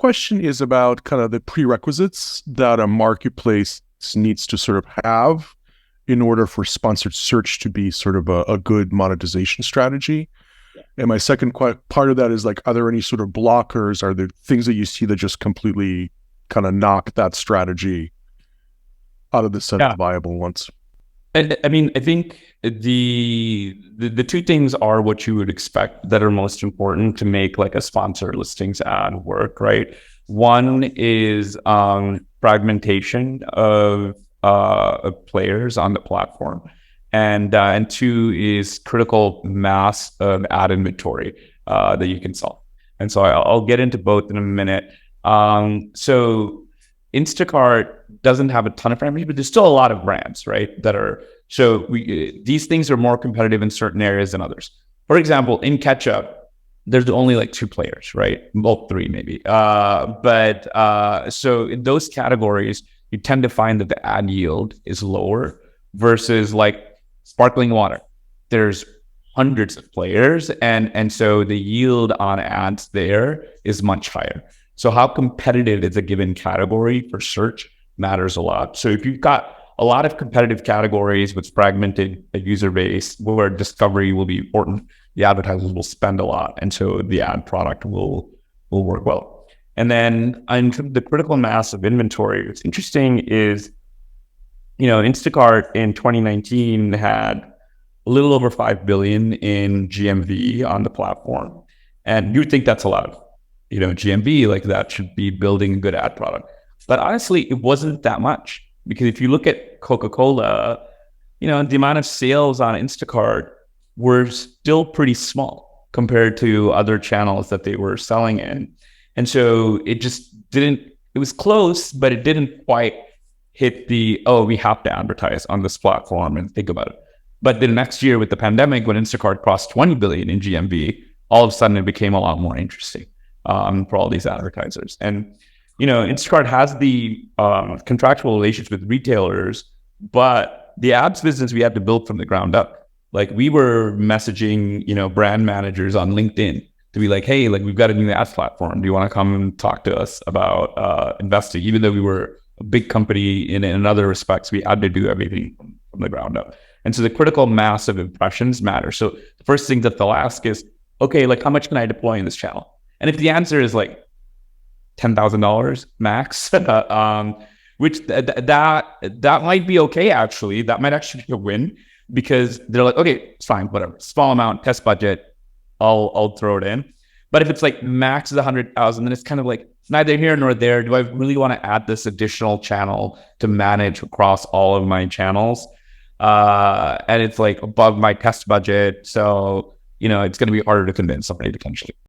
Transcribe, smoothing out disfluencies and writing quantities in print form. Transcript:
question is about kind of the prerequisites that a marketplace needs to sort of have in order for sponsored search to be sort of a good monetization strategy. And my second part of that is like, are there any sort of blockers? Are there things that you see that just completely kind of knock that strategy out of the set of viable ones? And I mean, I think the two things are what you would expect that are most important to make like a sponsor listings ad work, right? One is fragmentation of players on the platform, and two is critical mass of ad inventory that you can sell. And so I'll get into both in a minute. So Instacart doesn't have a ton of brands, but there's still a lot of brands, right? These things are more competitive in certain areas than others. For example, in ketchup, there's only like 2 players, right? Well, 3 maybe. So in those categories, you tend to find that the ad yield is lower versus like sparkling water. There's hundreds of players, and so the yield on ads there is much higher. So how competitive is a given category for search matters a lot. So if you've got a lot of competitive categories with fragmented user base where discovery will be important, the advertisers will spend a lot. And so the ad product will work well. And then in the critical mass of inventory, what's interesting is, Instacart in 2019 had a little over 5 billion in GMV on the platform. And you'd think that's a lot of GMV, like that should be building a good ad product. But honestly, it wasn't that much, because if you look at Coca-Cola, the amount of sales on Instacart were still pretty small compared to other channels that they were selling in. And so it was close, but it didn't quite hit we have to advertise on this platform and think about it. But then next year with the pandemic, when Instacart crossed 20 billion in GMV, all of a sudden it became a lot more interesting for all these advertisers. And, Instacart has the contractual relations with retailers, but the ads business we had to build from the ground up. Like we were messaging, brand managers on LinkedIn to be like, hey, like we've got a new ads platform. Do you want to come and talk to us about investing? Even though we were a big company in other respects, we had to do everything from the ground up. And so the critical mass of impressions matter. So the first thing that they'll ask is, okay, like how much can I deploy in this channel? And if the answer is like $10,000 max, which that might be okay, actually. That might actually be a win, because they're like, okay, it's fine, whatever. Small amount, test budget, I'll throw it in. But if it's like max is 100,000, then it's kind of like neither here nor there. Do I really want to add this additional channel to manage across all of my channels? And it's like above my test budget. So, it's going to be harder to convince somebody potentially.